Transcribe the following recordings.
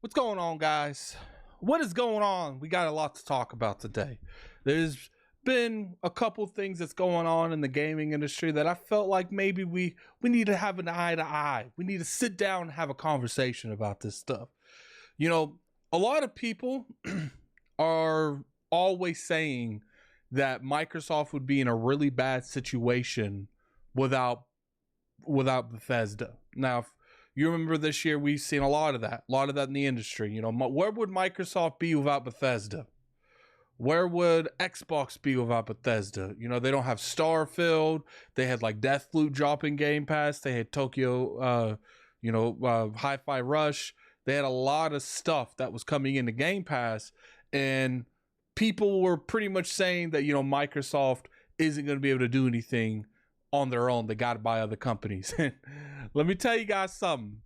What's going on, guys? What is going on? We got a lot to talk about today. There's been a couple things that's going on in the gaming industry that I felt like maybe we need to have an eye to eye. We need to sit down and have a conversation about this stuff. You know, a lot of people are always saying that Microsoft would be in a really bad situation without Bethesda. Now, if you remember this year, we've seen a lot of that in the industry. You know, where would Microsoft be without Bethesda? Where would Xbox be without Bethesda? You know, they don't have Starfield. They had like Deathloop dropping Game Pass. They had Tokyo, Hi-Fi Rush. They had a lot of stuff that was coming into Game Pass, and people were pretty much saying that, you know, Microsoft isn't going to be able to do anything on their own. They got to buy other companies. Let me tell you guys something.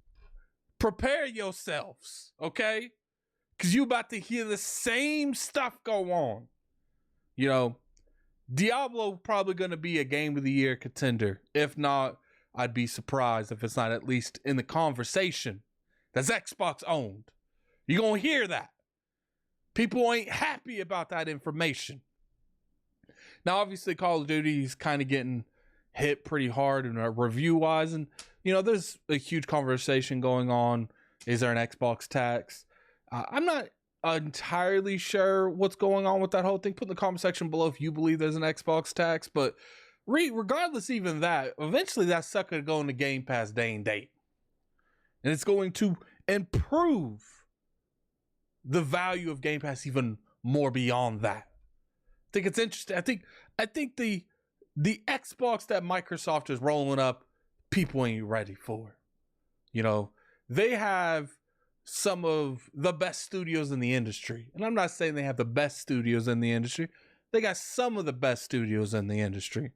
Prepare yourselves, okay? Because you about to hear the same stuff go on. You know, Diablo probably going to be a Game of the Year contender. If not, I'd be surprised if it's not at least in the conversation that's Xbox owned. You're going to hear that. People ain't happy about that information. Now, obviously, Call of Duty is kind of getting hit pretty hard in review-wise. And, you know, there's a huge conversation going on. Is there an Xbox tax? I'm not entirely sure what's going on with that whole thing. Put in the comment section below if you believe there's an Xbox tax. But regardless even that, eventually that sucker to go into Game Pass day and date. And it's going to improve the value of Game Pass even more beyond that. I think it's interesting. I think the Xbox that Microsoft is rolling up, people ain't ready for. You know, they have some of the best studios in the industry. And I'm not saying they have the best studios in the industry. They got some of the best studios in the industry.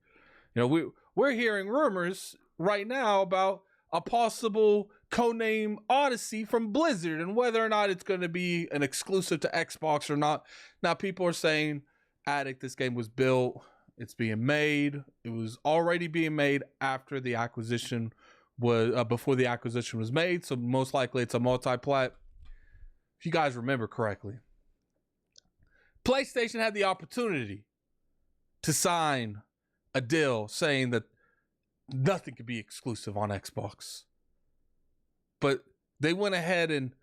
You know, we're hearing rumors right now about a possible codename Odyssey from Blizzard and whether or not it's going to be an exclusive to Xbox or not. Now, people are saying, Addict, this game was built, it's being made. It was already being made after the acquisition was, before the acquisition was made. So most likely it's a multi-plat. If you guys remember correctly, PlayStation had the opportunity to sign a deal saying that nothing could be exclusive on Xbox. But they went ahead and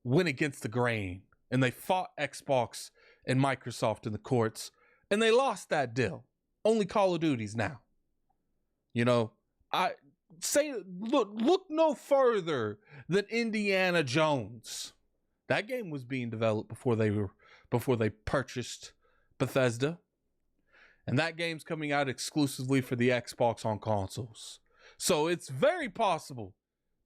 went against the grain, and they fought Xbox and Microsoft in the courts, and they lost that deal. Only Call of Duty's now. You know, I say, look no further than Indiana Jones. That game was being developed before they purchased Bethesda. And that game's coming out exclusively for the Xbox on consoles. So it's very possible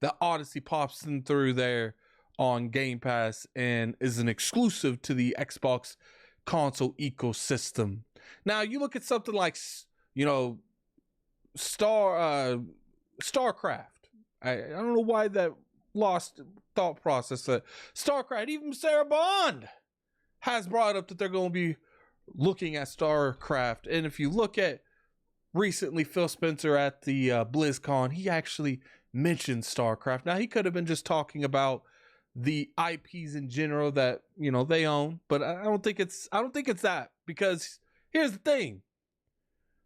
that Odyssey pops in through there on Game Pass and is an exclusive to the Xbox console ecosystem. Now, you look at something like, you know, StarCraft. I don't know why that lost thought process. That StarCraft, even Sarah Bond has brought up that they're going to be looking at StarCraft. And if you look at recently Phil Spencer at the BlizzCon, he actually mentioned StarCraft. Now, he could have been just talking about the IPs in general that, you know, they own, but I don't think it's that, because here's the thing.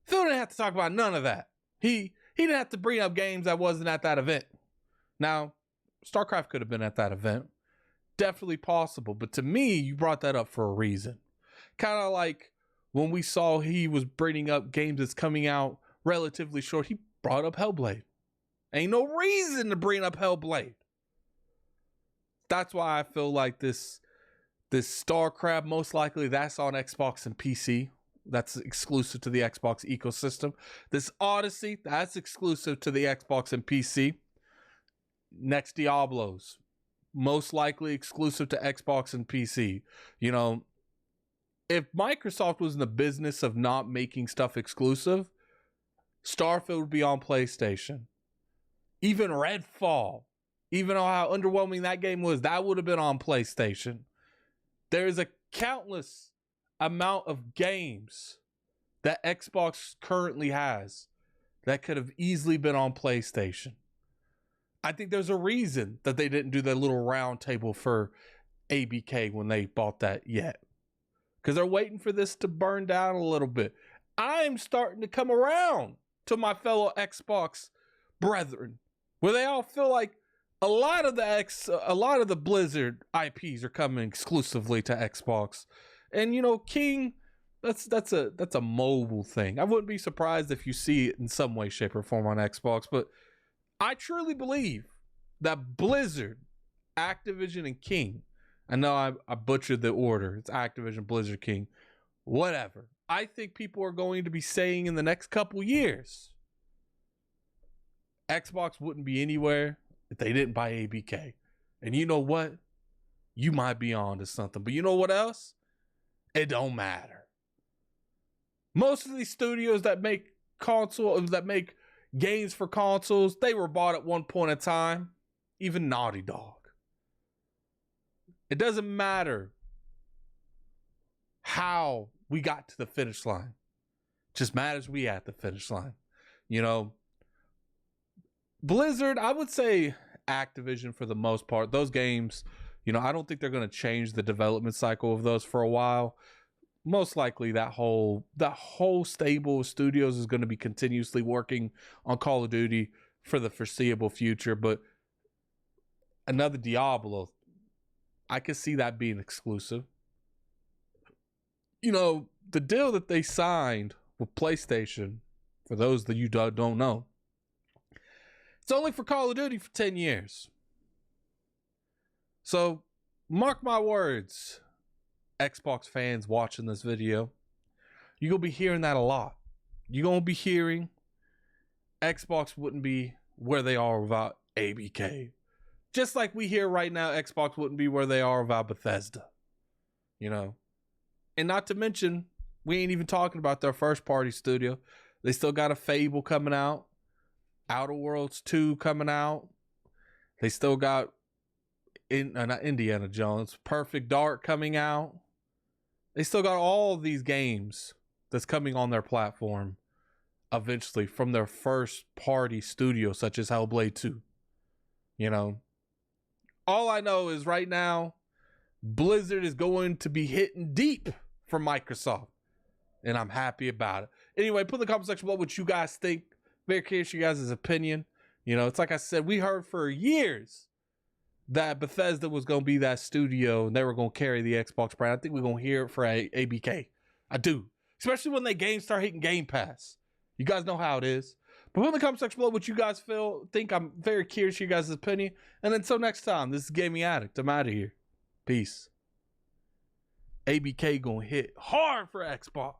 Phil didn't have to talk about none of that. He didn't have to bring up games that wasn't at that event. Now, StarCraft could have been at that event. Definitely possible, but to me, you brought that up for a reason. Kind of like when we saw he was bringing up games that's coming out relatively short, he brought up Hellblade. Ain't no reason to bring up Hellblade. That's why I feel like this StarCraft, most likely that's on Xbox and PC. That's exclusive to the Xbox ecosystem. This Odyssey, that's exclusive to the Xbox and PC. Next Diablos, most likely exclusive to Xbox and PC. You know, if Microsoft was in the business of not making stuff exclusive, Starfield would be on PlayStation. Even Redfall, even how underwhelming that game was, that would have been on PlayStation. There is a countless amount of games that Xbox currently has that could have easily been on PlayStation. I think there's a reason that they didn't do that little round table for ABK when they bought that yet. Because they're waiting for this to burn down a little bit. I'm starting to come around to my fellow Xbox brethren, where they all feel like a lot of the Blizzard IPs are coming exclusively to Xbox. And you know, King, that's a mobile thing. I wouldn't be surprised if you see it in some way, shape, or form on Xbox, but I truly believe that Blizzard, Activision, and King, I know I butchered the order. It's Activision, Blizzard, King, whatever. I think people are going to be saying in the next couple years, Xbox wouldn't be anywhere if they didn't buy ABK. And you know what? You might be on to something. But you know what else? It don't matter. Most of these studios that make games for consoles, they were bought at one point in time. Even Naughty Dog. It doesn't matter how we got to the finish line. It just matters we at the finish line. You know, Blizzard, I would say Activision for the most part. Those games, you know, I don't think they're going to change the development cycle of those for a while. Most likely that whole stable of studios is going to be continuously working on Call of Duty for the foreseeable future. But another Diablo, I could see that being exclusive. You know, the deal that they signed with PlayStation, for those that you don't know, it's only for Call of Duty for 10 years. So, mark my words, Xbox fans watching this video, you're going to be hearing that a lot. You're going to be hearing Xbox wouldn't be where they are without ABK. Just like we hear right now, Xbox wouldn't be where they are without Bethesda. You know? And not to mention, we ain't even talking about their first party studio. They still got a Fable coming out. Outer Worlds 2 coming out. They still got not Indiana Jones, Perfect Dark coming out. They still got all of these games that's coming on their platform eventually from their first party studio, such as Hellblade 2. You know? All I know is right now, Blizzard is going to be hitting deep for Microsoft. And I'm happy about it. Anyway, put in the comment section below what you guys think. Very curious your guys' opinion. You know, it's like I said, we heard for years that Bethesda was going to be that studio and they were going to carry the Xbox brand. I think we're going to hear it for ABK. I do. Especially when they start hitting Game Pass. You guys know how it is. But put in the comment section below what you guys think. I'm very curious your guys' opinion. And until next time, this is Gaming Addict. I'm out of here. Peace. ABK gonna hit hard for Xbox.